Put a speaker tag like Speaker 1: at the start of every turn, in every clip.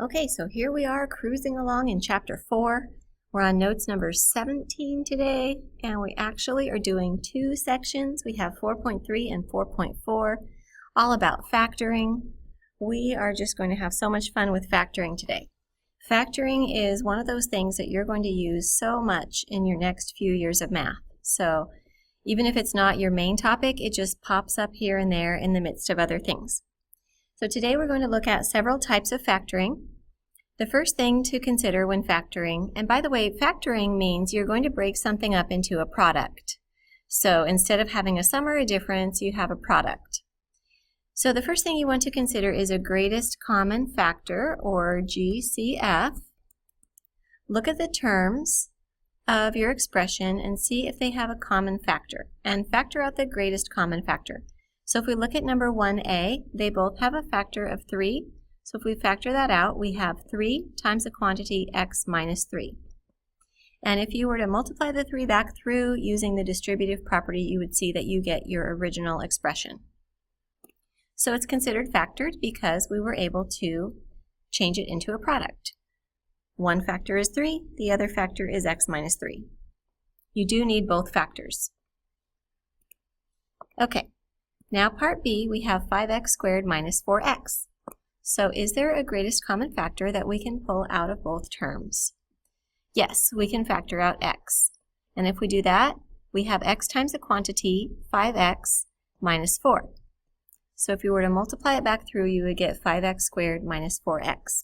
Speaker 1: Okay, so here we are cruising along in Chapter 4. We're on notes number 17 today, and we actually are doing two sections. We have 4.3 and 4.4, all about factoring. We are just going to have so much fun with factoring today. Factoring is one of those things that you're going to use so much in your next few years of math. So even if it's not your main topic, it just pops up here and there in the midst of other things. So today we're going to look at several types of factoring. The first thing to consider when factoring, and by the way, factoring means you're going to break something up into a product. So instead of having a sum or a difference, you have a product. So the first thing you want to consider is a greatest common factor, or GCF. Look at the terms of your expression and see if they have a common factor, and factor out the greatest common factor. So if we look at number 1a, they both have a factor of 3. So if we factor that out, we have 3 times the quantity x minus 3. And if you were to multiply the 3 back through using the distributive property, you would see that you get your original expression. So it's considered factored because we were able to change it into a product. One factor is 3, the other factor is x minus 3. You do need both factors. Okay, now part B, we have 5x squared minus 4x. So is there a greatest common factor that we can pull out of both terms? Yes, we can factor out x. And if we do that, we have x times the quantity, 5x minus 4. So if you were to multiply it back through, you would get 5x squared minus 4x.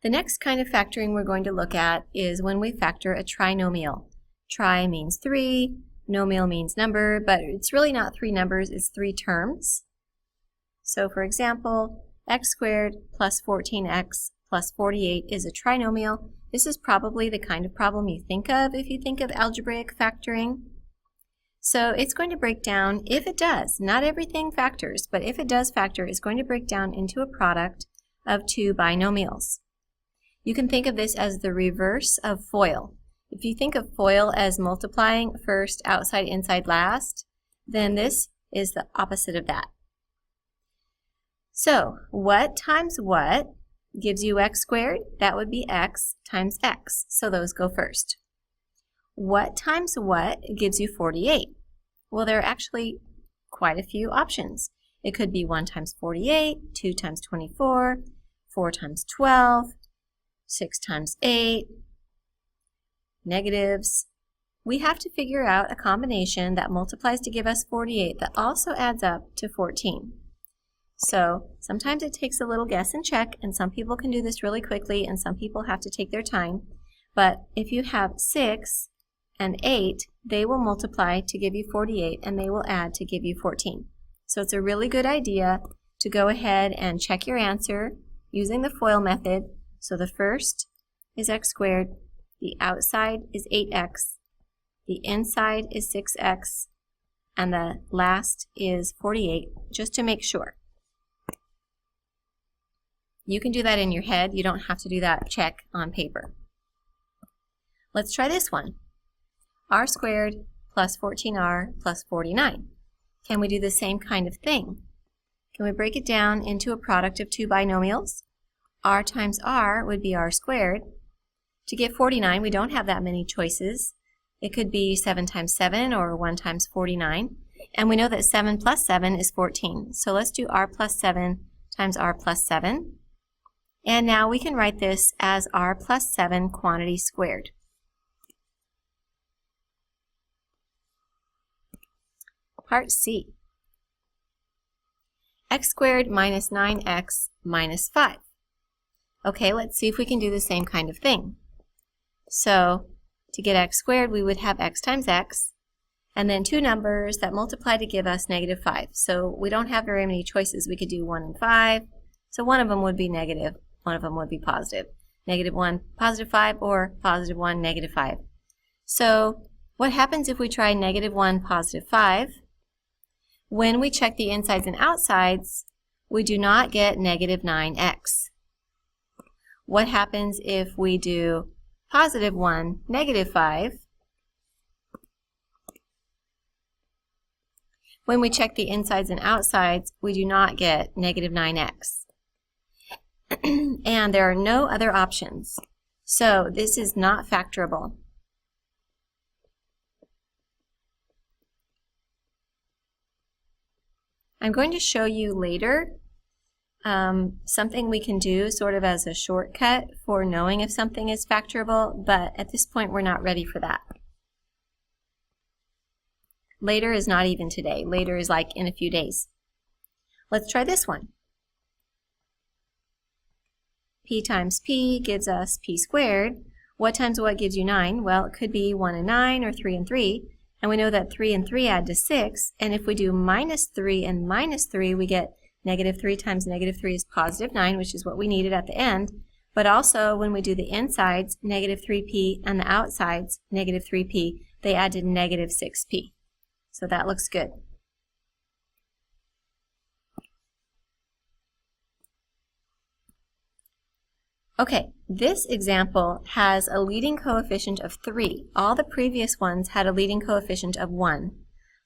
Speaker 1: The next kind of factoring we're going to look at is when we factor a trinomial. Tri means 3, nomial means number, but it's really not 3 numbers, it's 3 terms. So for example, x squared plus 14x plus 48 is a trinomial. This is probably the kind of problem you think of if you think of algebraic factoring. So it's going to break down, if it does, not everything factors, but if it does factor, it's going to break down into a product of 2 binomials. You can think of this as the reverse of FOIL. If you think of FOIL as multiplying first, outside, inside, last, then this is the opposite of that. So what times what gives you x squared? That would be x times x. So those go first. What times what gives you 48? Well, there are actually quite a few options. It could be 1 times 48, 2 times 24, 4 times 12, 6 times 8, negatives. We have to figure out a combination that multiplies to give us 48 that also adds up to 14. So sometimes it takes a little guess and check, and some people can do this really quickly and some people have to take their time. But if you have 6 and 8, they will multiply to give you 48 and they will add to give you 14. So it's a really good idea to go ahead and check your answer using the FOIL method. So the first is x squared, the outside is 8x, the inside is 6x, and the last is 48, just to make sure. You can do that in your head. You don't have to do that check on paper. Let's try this one. R squared plus 14r plus 49. Can we do the same kind of thing? Can we break it down into a product of 2 binomials? R times r would be r squared. To get 49, we don't have that many choices. It could be 7 times 7 or 1 times 49. And we know that 7 plus 7 is 14. So let's do r plus 7 times r plus 7. And now we can write this as r plus 7 quantity squared. Part C. X squared minus 9x minus 5. Okay, let's see if we can do the same kind of thing. So to get x squared, we would have x times x, and then 2 numbers that multiply to give us negative 5. So we don't have very many choices. We could do 1 and 5. So one of them would be negative, one of them would be positive. Negative 1, positive 5, or positive 1, negative 5. So what happens if we try negative 1, positive 5? When we check the insides and outsides, we do not get negative 9x. What happens if we do positive 1, negative 5? When we check the insides and outsides, we do not get negative 9x. and there are no other options. So this is not factorable. I'm going to show you later something we can do sort of as a shortcut for knowing if something is factorable, but at this point we're not ready for that. Later is not even today. Later is like in a few days. Let's try this one. P times P gives us P squared. What times what gives you 9? Well, it could be 1 and 9 or 3 and 3. And we know that 3 and 3 add to 6. And if we do minus 3 and minus 3, we get negative 3 times negative 3 is positive 9, which is what we needed at the end. But also, when we do the insides, negative 3p, and the outsides, negative 3p, they add to negative 6p. So that looks good. Okay, this example has a leading coefficient of 3. All the previous ones had a leading coefficient of 1.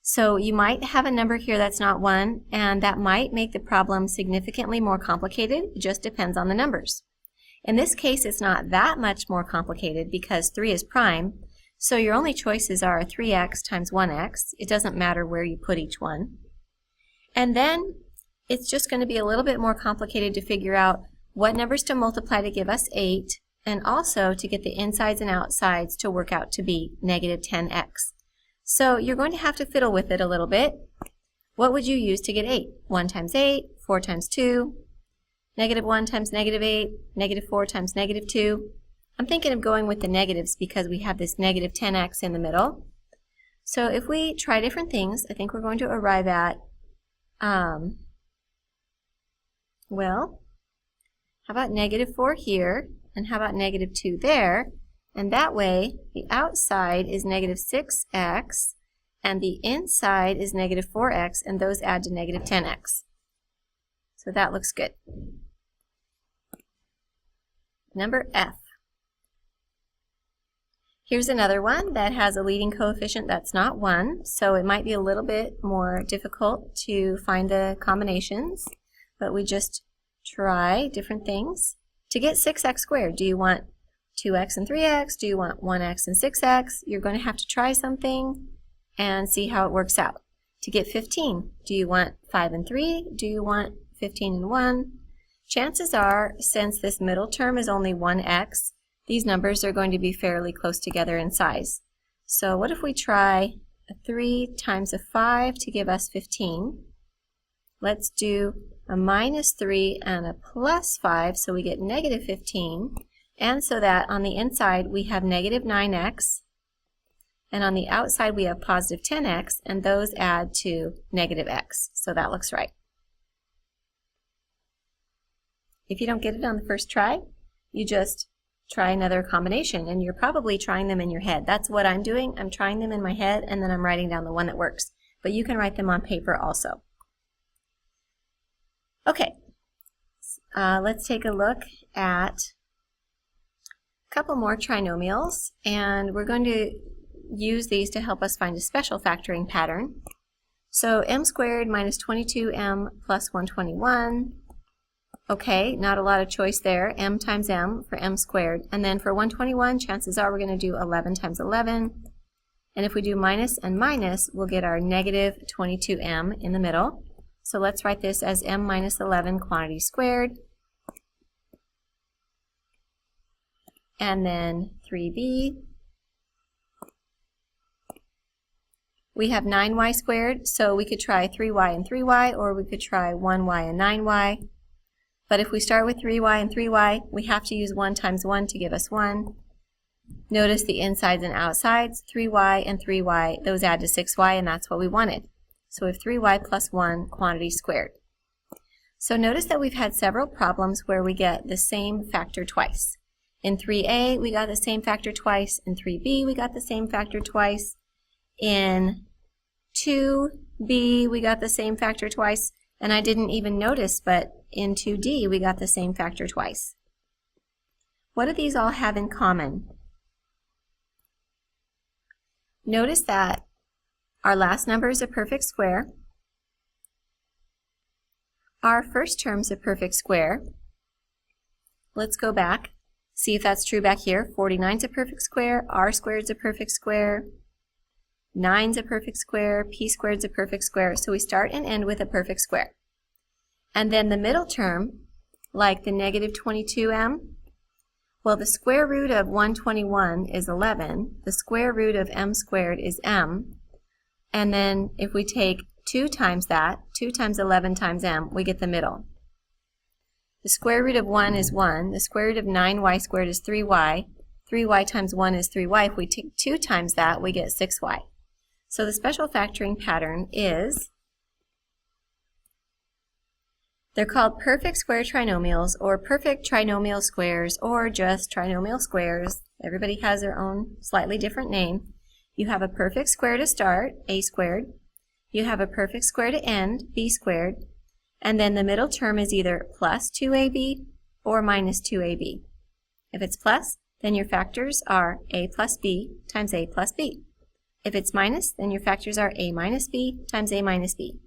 Speaker 1: So you might have a number here that's not 1, and that might make the problem significantly more complicated. It just depends on the numbers. In this case, it's not that much more complicated because 3 is prime, so your only choices are 3x times 1x. It doesn't matter where you put each one. And then it's just going to be a little bit more complicated to figure out what numbers to multiply to give us 8, and also to get the insides and outsides to work out to be negative 10x. So you're going to have to fiddle with it a little bit. What would you use to get 8? 1 times 8, 4 times 2, negative 1 times negative 8, negative 4 times negative 2. I'm thinking of going with the negatives because we have this negative 10x in the middle. So if we try different things, I think we're going to arrive at, well, how about negative 4 here, and how about negative 2 there? And that way, the outside is negative 6x, and the inside is negative 4x, and those add to negative 10x. So that looks good. Number F. Here's another one that has a leading coefficient that's not 1, so it might be a little bit more difficult to find the combinations, but we just try different things. To get 6x squared, do you want 2x and 3x? Do you want 1x and 6x? You're going to have to try something and see how it works out. To get 15, do you want 5 and 3? Do you want 15 and 1? Chances are, since this middle term is only 1x, these numbers are going to be fairly close together in size. So what if we try a 3 times a 5 to give us 15? Let's do a minus 3 and a plus 5, so we get negative 15. And so that on the inside we have negative 9x, and on the outside we have positive 10x, and those add to negative x. So that looks right. If you don't get it on the first try, you just try another combination, and you're probably trying them in your head. That's what I'm doing. I'm trying them in my head, and then I'm writing down the one that works. But you can write them on paper also. Okay, let's take a look at a couple more trinomials, and we're going to use these to help us find a special factoring pattern. So m squared minus 22m plus 121. Okay, not a lot of choice there. M times m for m squared. And then for 121, chances are we're going to do 11 times 11. And if we do minus and minus, we'll get our negative 22m in the middle. So let's write this as m minus 11 quantity squared. And then 3b. We have 9y squared, so we could try 3y and 3y, or we could try 1y and 9y. But if we start with 3y and 3y, we have to use 1 times 1 to give us 1. Notice the insides and outsides, 3y and 3y, those add to 6y, and that's what we wanted. So we have 3y plus 1 quantity squared. So notice that we've had several problems where we get the same factor twice. In 3a, we got the same factor twice. In 3b, we got the same factor twice. In 2b, we got the same factor twice. And I didn't even notice, but in 2d, we got the same factor twice. What do these all have in common? Notice that our last number is a perfect square. Our first term is a perfect square. Let's go back, see if that's true back here. 49 is a perfect square, r squared is a perfect square, 9 is a perfect square, p squared is a perfect square. So we start and end with a perfect square. And then the middle term, like the negative 22m, well, the square root of 121 is 11. The square root of m squared is m. And then if we take 2 times that, 2 times 11 times m, we get the middle. The square root of 1 is 1. The square root of 9y squared is 3y. 3y times 1 is 3y. If we take 2 times that, we get 6y. So the special factoring pattern is, they're called perfect square trinomials, or perfect trinomial squares, or just trinomial squares. Everybody has their own slightly different name. You have a perfect square to start, a squared. You have a perfect square to end, b squared. And then the middle term is either plus 2ab or minus 2ab. If it's plus, then your factors are a plus b times a plus b. If it's minus, then your factors are a minus b times a minus b.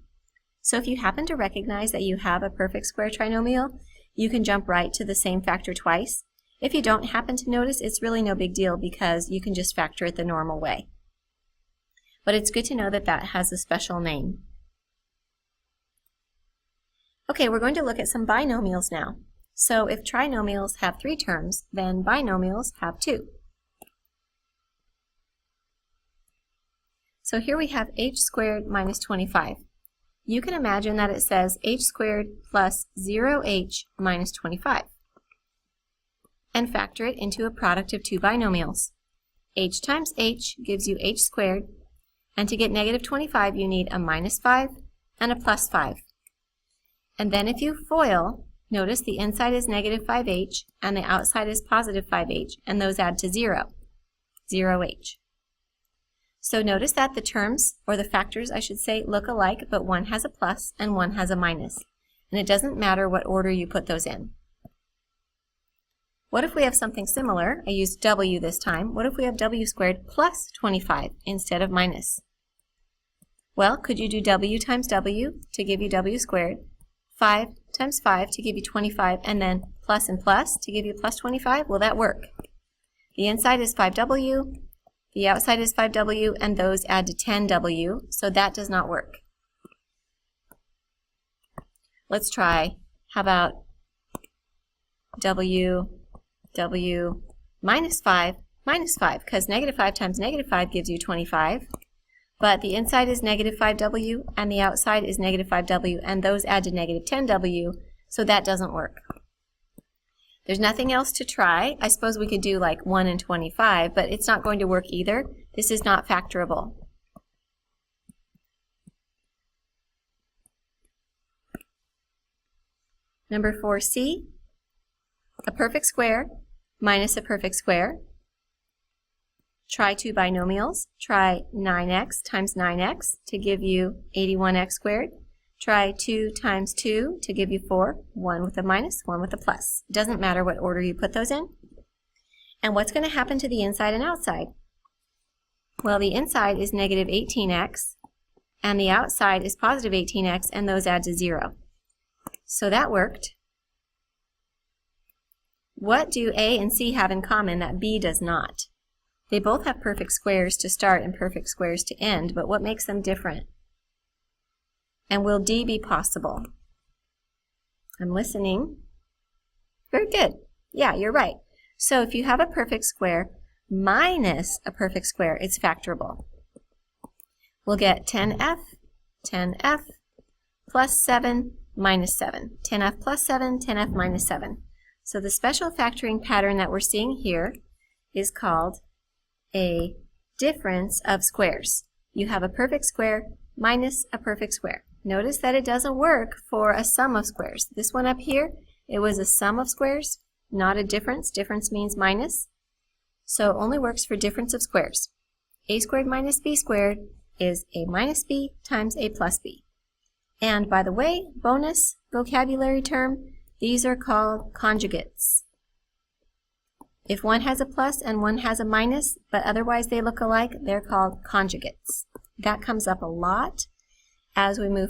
Speaker 1: So if you happen to recognize that you have a perfect square trinomial, you can jump right to the same factor twice. If you don't happen to notice, it's really no big deal because you can just factor it the normal way. But it's good to know that that has a special name. Okay, we're going to look at some binomials now. So if trinomials have 3 terms, then binomials have 2. So here we have h squared minus 25. You can imagine that it says h squared plus 0h minus 25. And factor it into a product of 2 binomials. H times h gives you h squared, and to get negative 25 you need a minus 5 and a plus 5. And then if you FOIL, notice the inside is negative 5h and the outside is positive 5h, and those add to 0, 0h. So notice that the terms, or the factors I should say, look alike, but one has a plus and one has a minus. And it doesn't matter what order you put those in. What if we have something similar? I used w this time. What if we have w squared plus 25 instead of minus? Well, could you do w times w to give you w squared, 5 times 5 to give you 25, and then plus and plus to give you plus 25? Will that work? The inside is 5w, the outside is 5w, and those add to 10w, so that does not work. Let's try, how about w minus 5, because negative 5 times negative 5 gives you 25, but the inside is negative 5w, and the outside is negative 5w, and those add to negative 10w, so that doesn't work. There's nothing else to try. I suppose we could do like 1 and 25, but it's not going to work either. This is not factorable. Number 4c, a perfect square minus a perfect square. Try 2 binomials. Try 9x times 9x to give you 81x squared. Try 2 times 2 to give you 4, 1 with a minus, 1 with a plus. It doesn't matter what order you put those in. And what's going to happen to the inside and outside? Well, the inside is negative 18x, and the outside is positive 18x, and those add to 0. So that worked. What do A and C have in common that B does not? They both have perfect squares to start and perfect squares to end, but what makes them different? And will D be possible? I'm listening. Very good. Yeah, you're right. So if you have a perfect square minus a perfect square, it's factorable. We'll get 10f plus 7 minus 7. 10f plus 7, 10f minus 7. So the special factoring pattern that we're seeing here is called a difference of squares. You have a perfect square minus a perfect square. Notice that it doesn't work for a sum of squares. This one up here, it was a sum of squares, not a difference. Difference means minus. So it only works for difference of squares. A squared minus b squared is a minus b times a plus b. And by the way, bonus vocabulary term, these are called conjugates. If one has a plus and one has a minus, but otherwise they look alike, they're called conjugates. That comes up a lot as we move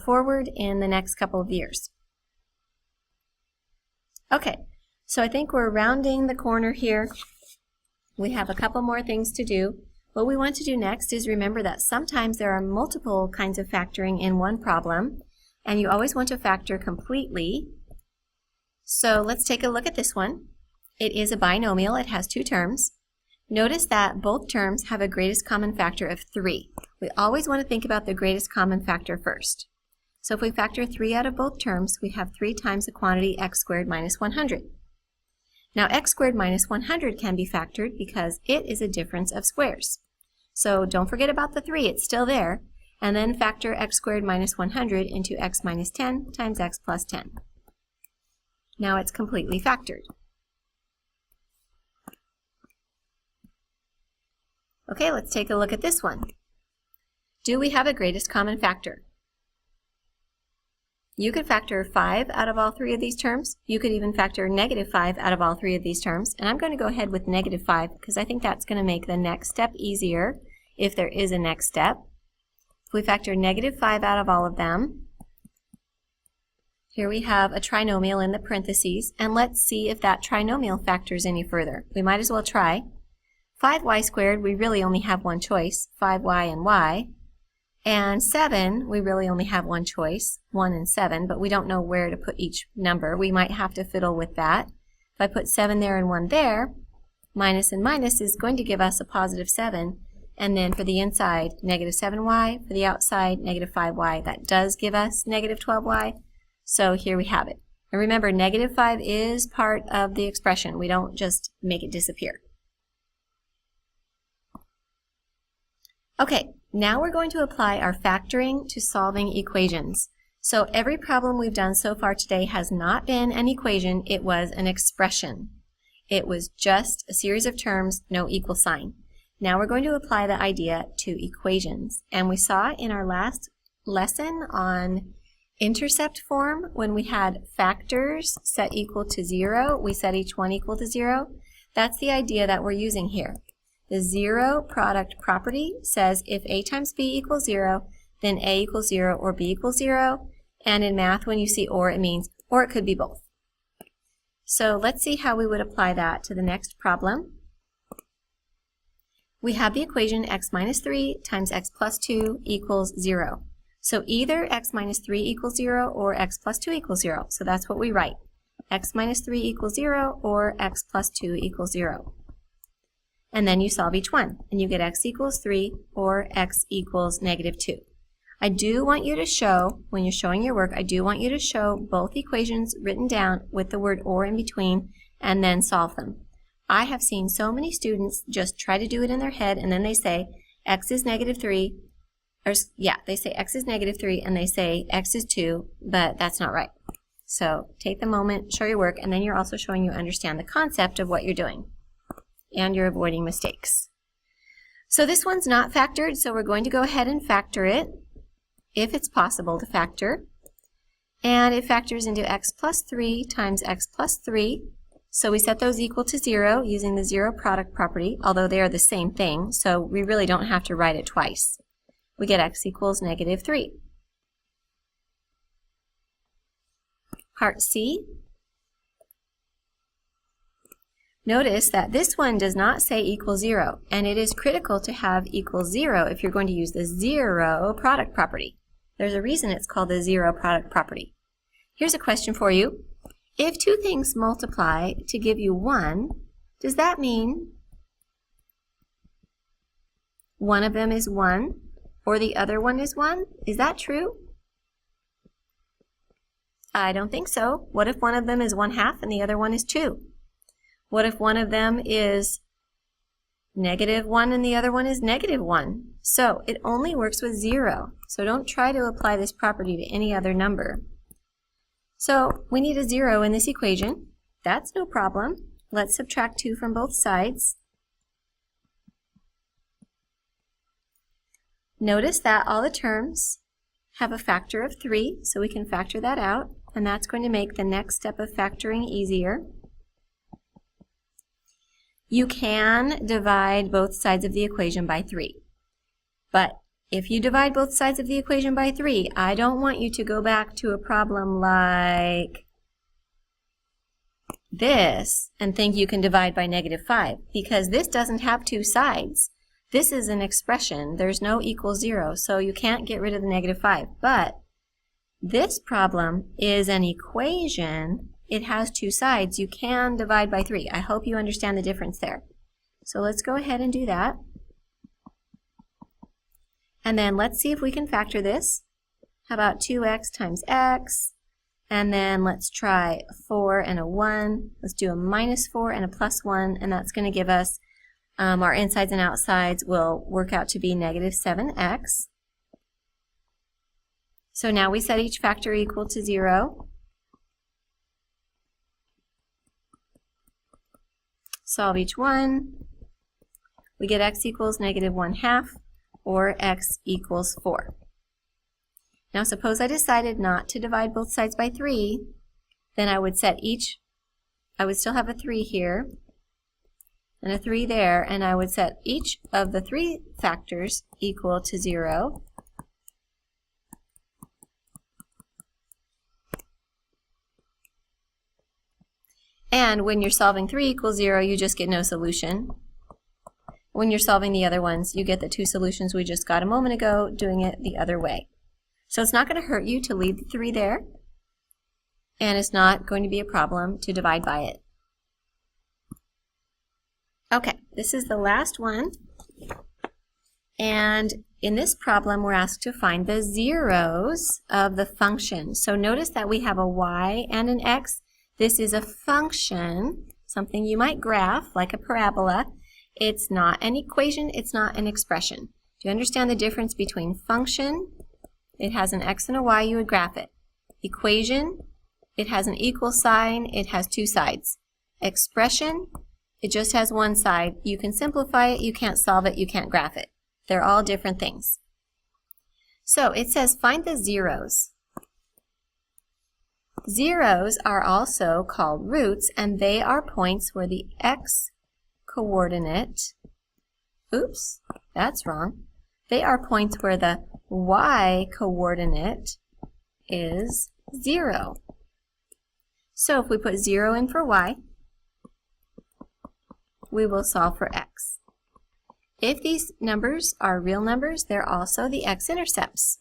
Speaker 1: forward in the next couple of years. Okay, so I think we're rounding the corner here. We have a couple more things to do. What we want to do next is remember that sometimes there are multiple kinds of factoring in one problem, and you always want to factor completely. So let's take a look at this one. It is a binomial. It has two terms. Notice that both terms have a greatest common factor of 3. We always want to think about the greatest common factor first. So if we factor 3 out of both terms, we have 3 times the quantity x squared minus 100. Now x squared minus 100 can be factored because it is a difference of squares. So don't forget about the 3, it's still there, and then factor x squared minus 100 into x minus 10 times x plus 10. Now it's completely factored. Okay, let's take a look at this one. Do we have a greatest common factor? You could factor 5 out of all 3 of these terms. You could even factor negative 5 out of all 3 of these terms. And I'm going to go ahead with negative 5 because I think that's going to make the next step easier if there is a next step. If we factor negative 5 out of all of them, here we have a trinomial in the parentheses, and let's see if that trinomial factors any further. We might as well try. 5y squared, we really only have one choice, 5y and y. And 7, we really only have one choice, 1 and 7, but we don't know where to put each number. We might have to fiddle with that. If I put 7 there and 1 there, minus and minus is going to give us a positive 7. And then for the inside, negative 7y. For the outside, negative 5y. That does give us negative 12y. So here we have it. And remember, negative 5 is part of the expression. We don't just make it disappear. Okay, now we're going to apply our factoring to solving equations. So every problem we've done so far today has not been an equation, it was an expression. It was just a series of terms, no equal sign. Now we're going to apply the idea to equations. And we saw in our last lesson on intercept form, when we had factors set equal to 0, we set each one equal to 0. That's the idea that we're using here. The zero product property says if a times b equals 0, then a equals 0 or b equals 0. And in math, when you see or, it means or it could be both. So let's see how we would apply that to the next problem. We have the equation x minus 3 times x plus 2 equals 0. So either x minus 3 equals 0 or x plus 2 equals 0. So that's what we write. X minus 3 equals 0 or x plus 2 equals 0. And then you solve each one, and you get x equals 3 or x equals negative 2. I do want you to show, when you're showing your work, I do want you to show both equations written down with the word or in between, and then solve them. I have seen so many students just try to do it in their head, and then they say x is negative 3, or they say x is negative 3, and they say x is 2, but that's not right. So take the moment, show your work, and then you're also showing you understand the concept of what you're doing. And you're avoiding mistakes. So this one's not factored, so we're going to go ahead and factor it, if it's possible to factor. And it factors into x plus 3 times x plus 3. So we set those equal to 0 using the zero product property, although they are the same thing, so we really don't have to write it twice. We get x equals negative 3. Part C. Notice that this one does not say equal 0, and it is critical to have equal 0 if you're going to use the zero product property. There's a reason it's called the zero product property. Here's a question for you. If two things multiply to give you 1, does that mean one of them is 1 or the other one is 1? Is that true? I don't think so. What if one of them is 1/2 and the other one is 2? What if one of them is negative 1 and the other one is negative 1? So it only works with 0. So don't try to apply this property to any other number. So we need a 0 in this equation. That's no problem. Let's subtract 2 from both sides. Notice that all the terms have a factor of 3, so we can factor that out, and that's going to make the next step of factoring easier. You can divide both sides of the equation by 3. But if you divide both sides of the equation by 3, I don't want you to go back to a problem like this and think you can divide by -5 because this doesn't have two sides. This is an expression. There's no equal 0, so you can't get rid of the -5. But this problem is an equation. It has two sides. You can divide by 3. I hope you understand the difference there. So let's go ahead and do that. And then let's see if we can factor this. How about 2x times x? And then let's try 4 and a 1. Let's do a -4 and a +1, and that's going to give us our insides and outsides will work out to be -7x. So now we set each factor equal to 0. Solve each one. We get x equals -1/2 or x equals 4. Now suppose I decided not to divide both sides by 3, then I would set each, I would still have a 3 here and a 3 there, and I would set each of the 3 factors equal to 0. And when you're solving 3 equals 0, you just get no solution. When you're solving the other ones, you get the 2 solutions we just got a moment ago, doing it the other way. So it's not going to hurt you to leave the 3 there, and it's not going to be a problem to divide by it. Okay, this is the last one, and in this problem we're asked to find the zeros of the function. So notice that we have a y and an x. This is a function, something you might graph like a parabola. It's not an equation, it's not an expression. Do you understand the difference between function? It has an x and a y, you would graph it. Equation, it has an equal sign, it has two sides. Expression, it just has one side. You can simplify it, you can't solve it, you can't graph it. They're all different things. So it says find the zeros. Zeros are also called roots, and they are points where the x coordinate, oops, that's wrong. They are points where the y coordinate is 0. So if we put 0 in for y, we will solve for x. If these numbers are real numbers, they're also the x-intercepts.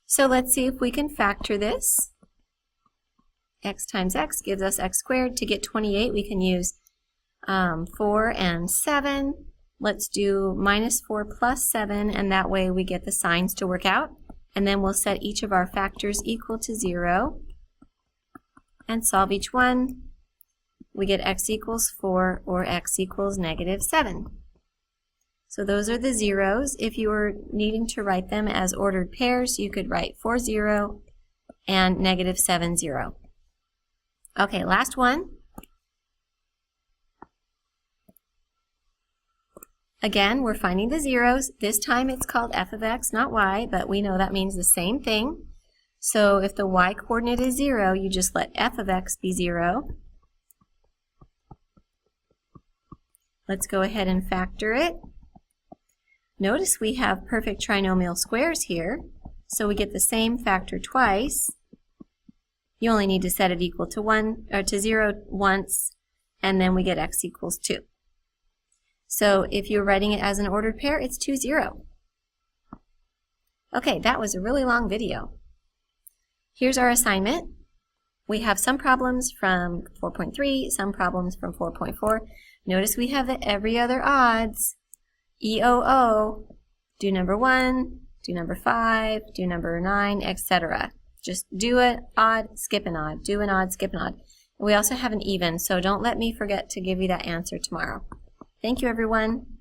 Speaker 1: So let's see if we can factor this. X times x gives us x squared. To get 28, we can use 4 and 7. Let's do -4 plus 7, and that way we get the signs to work out. And then we'll set each of our factors equal to 0 and solve each one. We get x equals 4 or x equals -7. So those are the zeros. If you were needing to write them as ordered pairs, you could write 4, 0 and -7, 0. Okay, last one. Again, we're finding the zeros. This time it's called f of x, not y, but we know that means the same thing. So if the y coordinate is 0, you just let f of x be 0. Let's go ahead and factor it. Notice we have perfect trinomial squares here, so we get the same factor twice. You only need to set it equal to 1 or to 0 once, and then we get x equals 2. So if you're writing it as an ordered pair, it's 2, 0. Okay, that was a really long video. Here's our assignment. We have some problems from 4.3, some problems from 4.4. Notice we have the every other odds. EOO, do number 1, do number 5, do number 9, etc. Just do an odd, skip an odd, do an odd, skip an odd. We also have an even, so don't let me forget to give you that answer tomorrow. Thank you, everyone.